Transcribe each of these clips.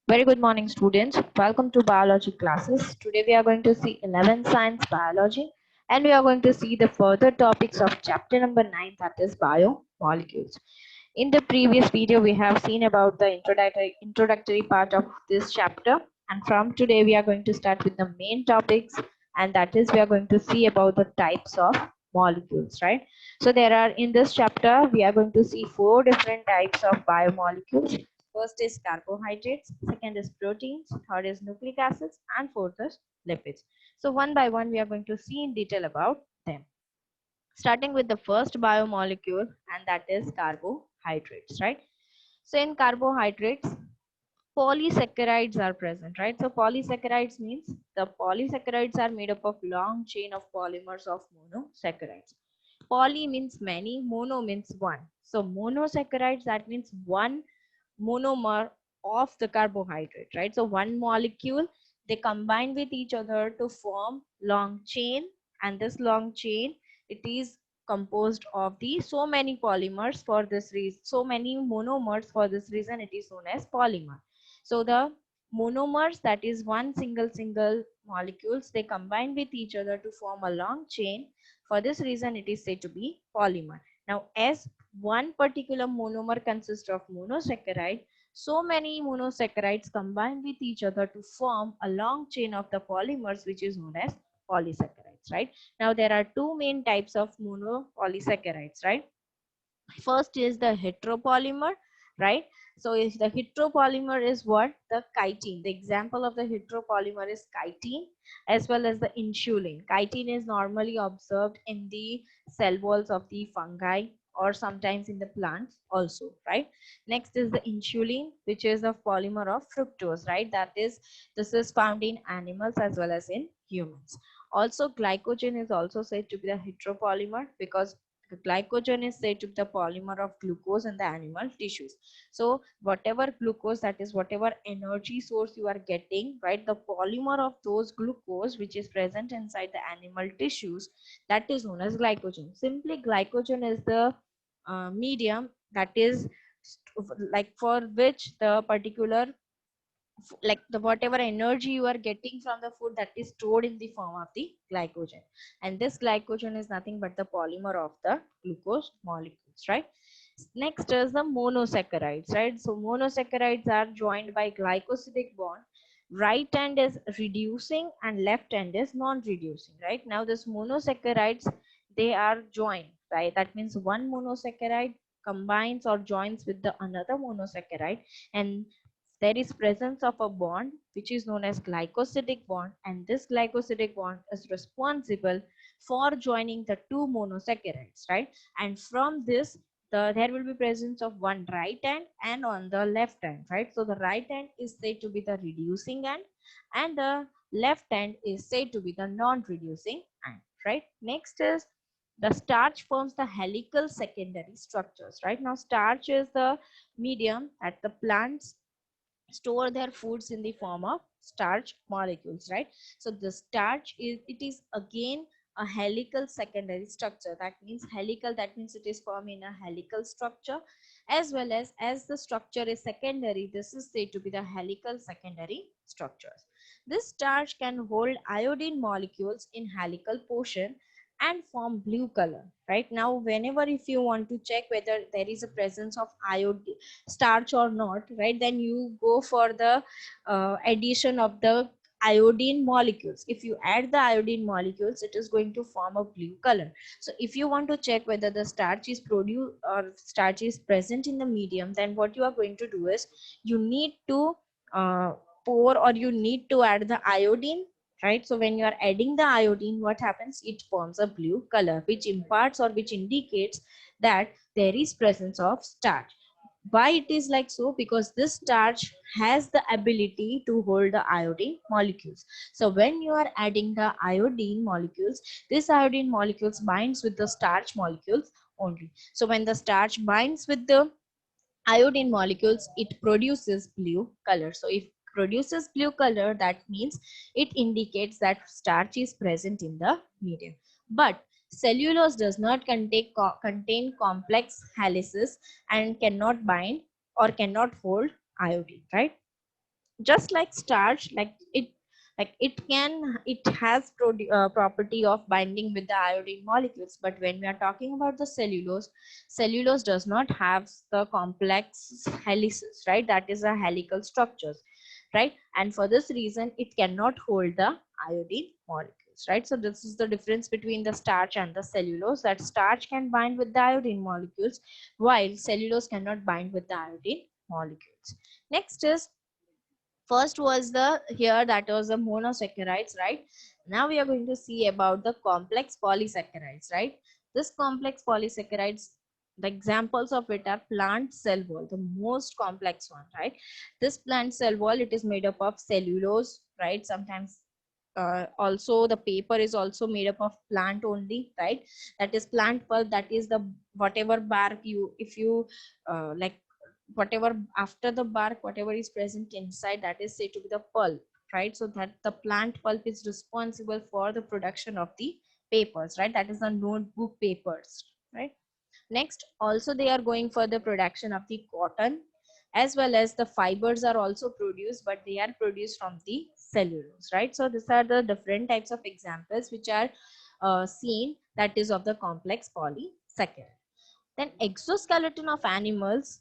Very good morning, students. Welcome to biology classes. Today we are going to see 11th science biology and we are going to see the further topics of chapter number 9, that is biomolecules. In the previous video, we have seen about the introductory part of this chapter, and from today we are going to start with the main topics, and that is we are going to see about the types of molecules, right? So there are in this chapter we are going to see four different types of biomolecules. First is carbohydrates, second is proteins, third is nucleic acids, and fourth is lipids. So one by one we are going to see in detail about them, starting with the first biomolecule, and that is carbohydrates, right? So in carbohydrates, polysaccharides are present, right? So polysaccharides means the polysaccharides are made up of long chain of polymers of monosaccharides. Poly means many, mono means one. So monosaccharides, that means one monomer of the carbohydrate, right? So one molecule, they combine with each other to form long chain, and this long chain, it is composed of the so many polymers. For this reason, so many monomers, for this reason it is known as polymer. So the monomers, that is one single molecules, they combine with each other to form a long chain. For this reason it is said to be polymer. Now as one particular monomer consists of monosaccharide, so many monosaccharides combine with each other to form a long chain of the polymers, which is known as polysaccharides, right? Now there are two main types of monopolysaccharides, right? First is the heteropolymer, right? So if the heteropolymer is what? The chitin. The example of the heteropolymer is chitin as well as the insulin. Chitin is normally observed in the cell walls of the fungi or sometimes in the plants also, right? Next is the insulin, which is a polymer of fructose, right? This is found in animals as well as in humans. Also glycogen is also said to be the heteropolymer because glycogen is said to be the polymer of glucose in the animal tissues. So whatever glucose, that is whatever energy source you are getting, right, the polymer of those glucose which is present inside the animal tissues, that is known as glycogen. Simply glycogen is the medium that is like for which the particular like the whatever energy you are getting from the food, that is stored in the form of the glycogen, and this glycogen is nothing but the polymer of the glucose molecules, right? Next is the monosaccharides, right? So monosaccharides are joined by glycosidic bond. Right end is reducing and left end is non-reducing, right? Now this monosaccharides, they are joined, right? That means one monosaccharide combines or joins with the another monosaccharide, and there is presence of a bond which is known as glycosidic bond, and this glycosidic bond is responsible for joining the two monosaccharides, right? And from this, there will be presence of one right end and on the left end, right? So the right end is said to be the reducing end and the left end is said to be the non-reducing end, right? Next is the starch forms the helical secondary structures, right? Now starch is the medium that the plants store their foods in the form of starch molecules, right? So the starch is, it is again a helical secondary structure. That means helical, that means it is formed in a helical structure, as well as the structure is secondary, this is said to be the helical secondary structures. This starch can hold iodine molecules in helical portion and form blue color, right? Now whenever if you want to check whether there is a presence of iodine starch or not, right, then you go for the addition of the iodine molecules. If you add the iodine molecules, it is going to form a blue color. So if you want to check whether the starch is produced or starch is present in the medium, then what you are going to do is you need to pour or you need to add the iodine, right? So when you are adding the iodine, what happens? It forms a blue color, which imparts or which indicates that there is presence of starch. Why it is like so? Because this starch has the ability to hold the iodine molecules. So when you are adding the iodine molecules, this iodine molecules binds with the starch molecules only. So when the starch binds with the iodine molecules, it produces blue color. So if produces blue color, that means it indicates that starch is present in the medium. But cellulose does not contain complex helices and cannot bind or cannot hold iodine, right? just like starch, it has property of binding with the iodine molecules. But when we are talking about the cellulose does not have the complex helices, right? That is a helical structures, right? And for this reason it cannot hold the iodine molecules, right? So this is the difference between the starch and the cellulose, that starch can bind with the iodine molecules while cellulose cannot bind with the iodine molecules. Next is, first was the here, that was the monosaccharides, right? Now we are going to see about the complex polysaccharides, right? This complex polysaccharides, the examples of it are plant cell wall, the most complex one, right? This plant cell wall, it is made up of cellulose, right? Sometimes also the paper is also made up of plant only, right? That is plant pulp, that is the whatever bark you, if you like, whatever after the bark, whatever is present inside, that is said to be the pulp, right? So that the plant pulp is responsible for the production of the papers, right? That is the notebook papers, right? Next, also they are going for the production of the cotton, as well as the fibers are also produced, but they are produced from the cellulose, right? So these are the different types of examples which are seen, that is of the complex polysaccharide. Then exoskeleton of animals,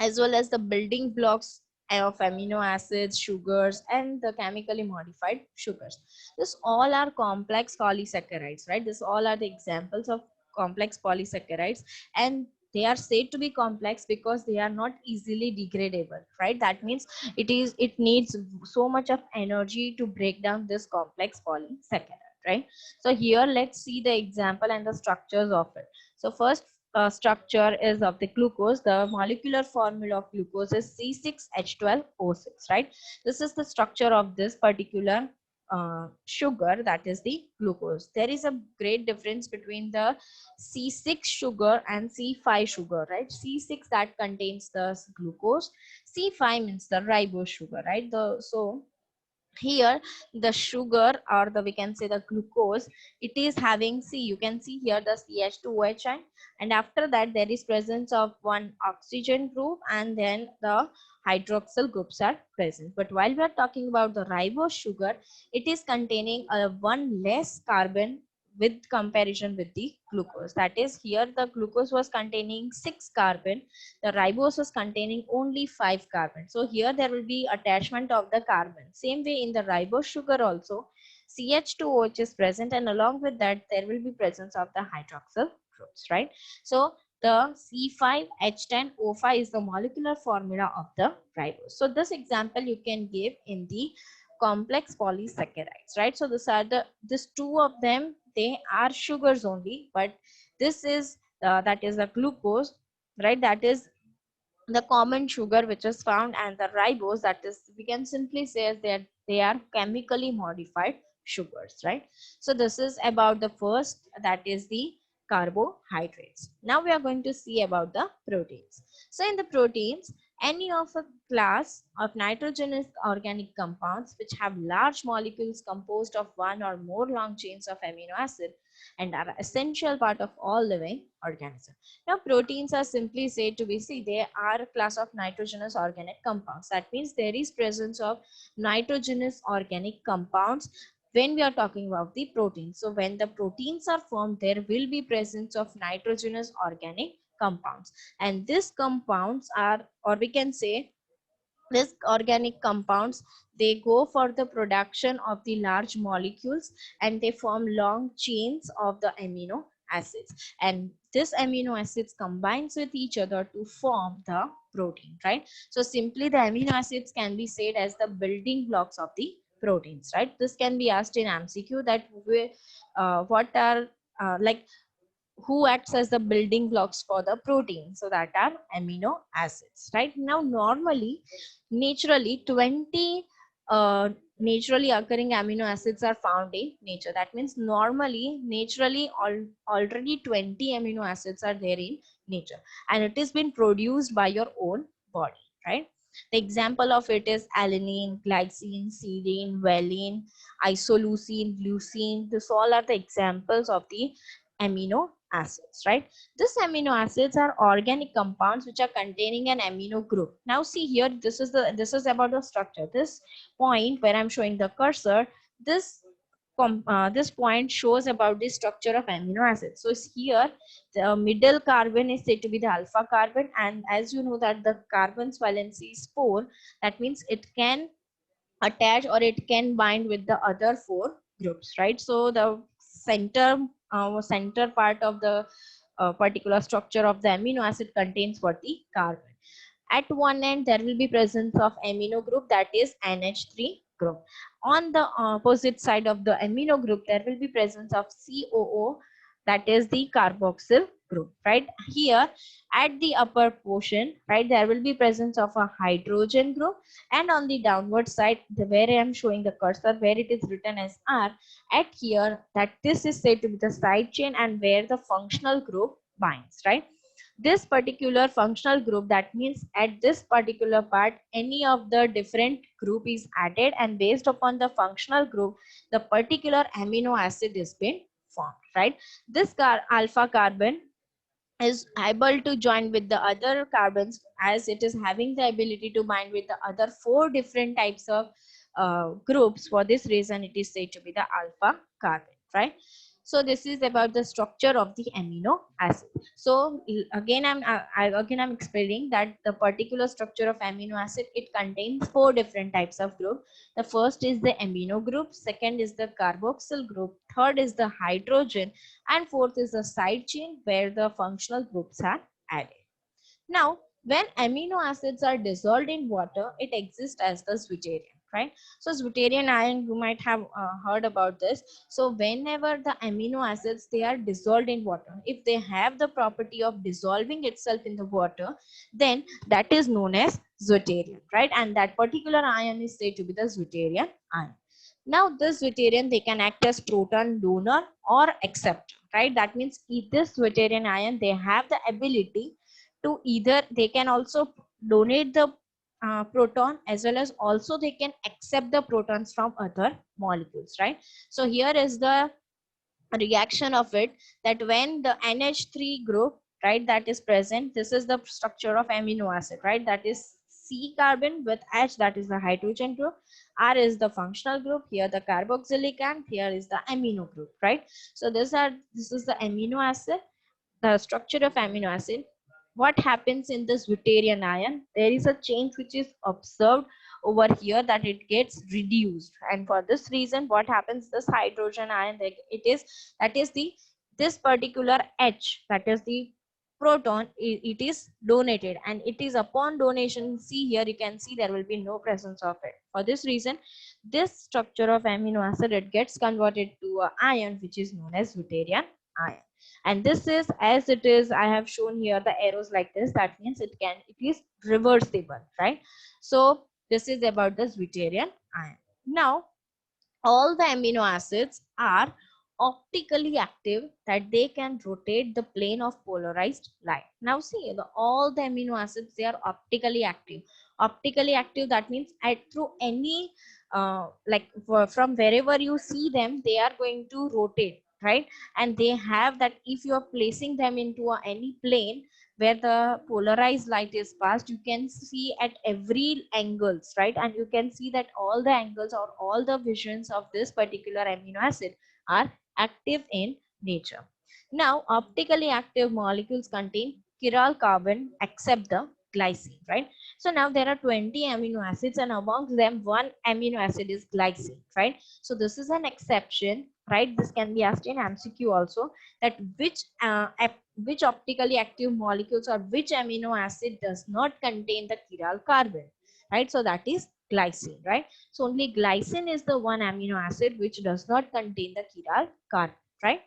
as well as the building blocks of amino acids, sugars, and the chemically modified sugars. This all are complex polysaccharides, right? This all are the examples of complex polysaccharides, and they are said to be complex because they are not easily degradable, right? That means it needs so much of energy to break down this complex polysaccharide, right? So here let's see the example and the structures of it. So first structure is of the glucose. The molecular formula of glucose is C6H12O6, right? This is the structure of this particular sugar, that is the glucose. There is a great difference between the C6 sugar and C5 sugar, right? C6 that contains the glucose, C5 means the ribose sugar, right? So here the sugar, or the we can say the glucose, it is having, see, you can see here the CH2OH, and after that there is presence of one oxygen group, and then the hydroxyl groups are present. But while we are talking about the ribose sugar, it is containing one less carbon with comparison with the glucose. That is, here the glucose was containing 6 carbon, the ribose was containing only 5 carbon. So here there will be attachment of the carbon. Same way in the ribose sugar also, CH2OH is present, and along with that there will be presence of the hydroxyl groups, right? So the C5H10O5 is the molecular formula of the ribose. So this example you can give in the complex polysaccharides, right? So this two of them, they are sugars only, but this is that is a glucose, right? That is the common sugar which is found, and the ribose, that is, we can simply say as they are chemically modified sugars, right? So this is about the first, that is the carbohydrates. Now we are going to see about the proteins. So in the proteins, any of a class of nitrogenous organic compounds which have large molecules composed of one or more long chains of amino acid and are essential part of all living organisms. Now, proteins are simply said to be, see, they are a class of nitrogenous organic compounds. That means there is presence of nitrogenous organic compounds when we are talking about the proteins. So when the proteins are formed, there will be presence of nitrogenous organic compounds. And these compounds are, or we can say, these organic compounds, they go for the production of the large molecules, and they form long chains of the amino acids, and this amino acids combines with each other to form the protein, right? So simply the amino acids can be said as the building blocks of the proteins, right? This can be asked in MCQ, that what are like, who acts as the building blocks for the protein? So that are amino acids, right? Now normally, naturally 20 naturally occurring amino acids are found in nature. That means normally, naturally, already 20 amino acids are there in nature, and it is been produced by your own body, right? The example of it is alanine, glycine, serine, valine, isoleucine, leucine. This all are the examples of the amino acids, right? These amino acids are organic compounds which are containing an amino group. Now see here, this is about the structure. This point where I'm showing the cursor, this this point shows about the structure of amino acids. So here the middle carbon is said to be the alpha carbon, and as you know that the carbon's valency is 4, that means it can attach or it can bind with the other 4 groups, right? So the center part of the particular structure of the amino acid contains what? The carbon. At one end, there will be presence of amino group, that is NH3 group. On the opposite side of the amino group, there will be presence of COO, that is the carboxyl group, right? Here at the upper portion, right, there will be presence of a hydrogen group, and on the downward side, where I am showing the cursor, where it is written as R, at here, that this is said to be the side chain and where the functional group binds, right? This particular functional group, that means at this particular part any of the different group is added, and based upon the functional group the particular amino acid is being formed, right? This alpha carbon is able to join with the other carbons, as it is having the ability to bind with the other 4 different types of groups. For this reason it is said to be the alpha carbon, right? So this is about the structure of the amino acid. So again I'm explaining that the particular structure of amino acid, it contains 4 different types of group. The first is the amino group, second is the carboxyl group, third is the hydrogen, and fourth is the side chain where the functional groups are added. Now, when amino acids are dissolved in water, it exists as the zwitterion, right? So zwitterion ion, you might have heard about this. So whenever the amino acids, they are dissolved in water, if they have the property of dissolving itself in the water, then that is known as zwitterion, right? And that particular ion is said to be the zwitterion ion. Now this zwitterion, they can act as proton donor or acceptor, right? That means this zwitterion ion, they have the ability to either, they can also donate the proton, as well as also they can accept the protons from other molecules, right? So here is the reaction of it, that when the NH3 group, right, that is present, this is the structure of amino acid, right? That is C carbon with H, that is the hydrogen group, R is the functional group, here the carboxylic, and here is the amino group, right? So this is the amino acid, the structure of amino acid. What happens in this deuterium ion? There is a change which is observed over here, that it gets reduced, and for this reason what happens, this hydrogen ion, it is, that is the, this particular H, that is the proton, it is donated, and it is upon donation, see here you can see there will be no presence of it. For this reason this structure of amino acid, it gets converted to a ion which is known as deuterium ion. And this is, as it is, I have shown here the arrows like this, that means it is reversible, right? So this is about the deuterium ion. Now all the amino acids are optically active, that they can rotate the plane of polarized light. Now see, all the amino acids, they are optically active. Optically active, that means through any from wherever you see them, they are going to rotate, right? And they have that, if you are placing them into any plane where the polarized light is passed, you can see at every angles, right? And you can see that all the angles or all the visions of this particular amino acid are active in nature. Now optically active molecules contain chiral carbon except the glycine, right? So now there are 20 amino acids, and amongst them one amino acid is glycine, right? So this is an exception, right? This can be asked in MCQ also, that which optically active molecules or which amino acid does not contain the chiral carbon, right? So that is glycine, right? So only glycine is the one amino acid which does not contain the chiral carbon, right?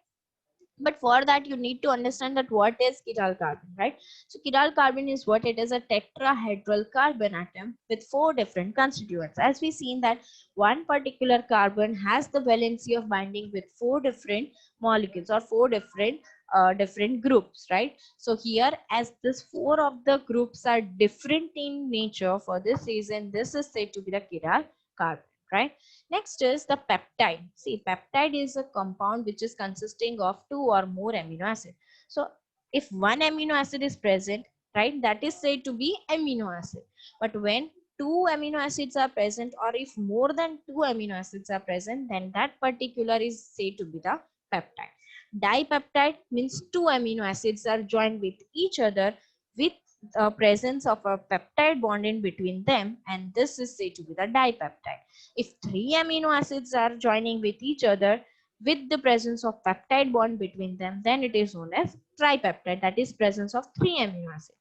But for that you need to understand that what is chiral carbon, right? So chiral carbon is what? It is a tetrahedral carbon atom with 4 different constituents. As we seen that one particular carbon has the valency of binding with 4 different molecules or 4 different groups, right? So here, as this 4 of the groups are different in nature, for this reason this is said to be the chiral carbon, right? Next is the peptide. See, peptide is a compound which is consisting of 2 or more amino acids. So if one amino acid is present, right, that is said to be amino acid. But when two amino acids are present, or if more than two amino acids are present, then that particular is said to be the peptide. Dipeptide means two amino acids are joined with each other with the presence of a peptide bond in between them, and this is said to be the dipeptide. If three amino acids are joining with each other with the presence of peptide bond between them, then it is known as tripeptide, that is presence of three amino acids.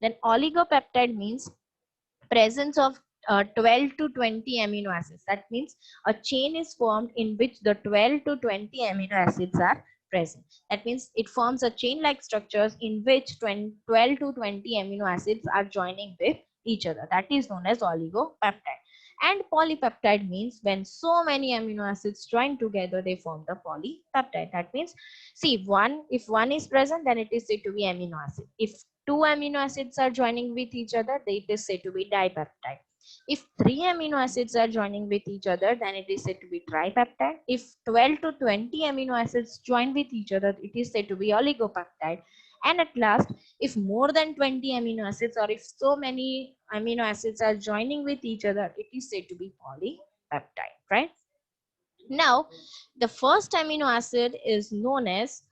Then oligopeptide means presence of 12 to 20 amino acids. That means a chain is formed in which the 12 to 20 amino acids are present. That means it forms a chain like structures in which 12 to 20 amino acids are joining with each other. That is known as oligopeptide. And polypeptide means when so many amino acids join together, they form the polypeptide. That means, see, if one is present, then it is said to be amino acid. If two amino acids are joining with each other, it is said to be dipeptide. If three amino acids are joining with each other, then it is said to be tripeptide. If 12 to 20 amino acids join with each other, it is said to be oligopeptide. And at last, if more than 20 amino acids, or if so many amino acids are joining with each other, it is said to be polypeptide, right? Now, the first amino acid is known as,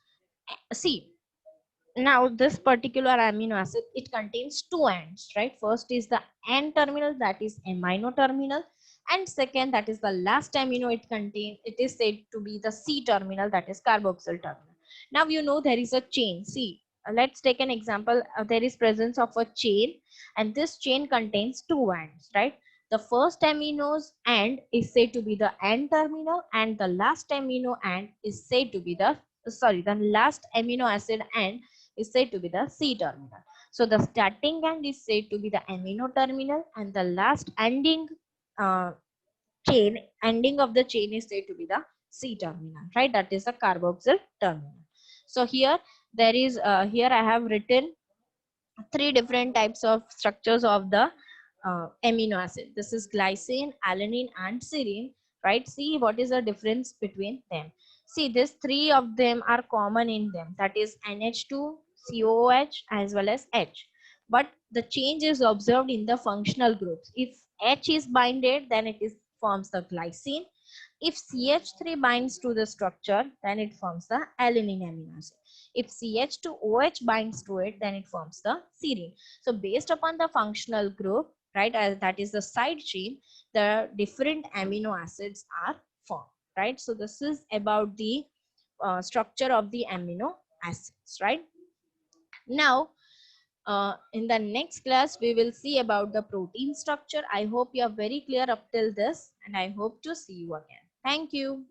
see, now this particular amino acid, it contains two ends, right? First is the N terminal, that is amino terminal, and second, that is the last amino it contains, it is said to be the C terminal, that is carboxyl terminal. Now you know there is a chain. See, let's take an example. There is presence of a chain, and this chain contains two ends, right? The first amino's end is said to be the N terminal, and the last amino end is said to be the, sorry, the last amino acid end is said to be the C terminal. So the starting end is said to be the amino terminal, and the last uh, ending of the chain is said to be the C terminal, right? That is the carboxyl terminal. So here there is, here I have written three different types of structures of the amino acid. This is glycine, alanine, and serine, right? See what is the difference between them. See, these three of them are common in them, that is NH2, COOH, as well as H. But the change is observed in the functional groups. If H is binded, then it is forms the glycine. If CH3 binds to the structure, then it forms the alanine amino acid. If CH2OH binds to it, then it forms the serine. So based upon the functional group, right, that is the side chain, the different amino acids are formed, right? So this is about the structure of the amino acids, right? Now, in the next class, we will see about the protein structure. I hope you are very clear up till this, and I hope to see you again. Thank you.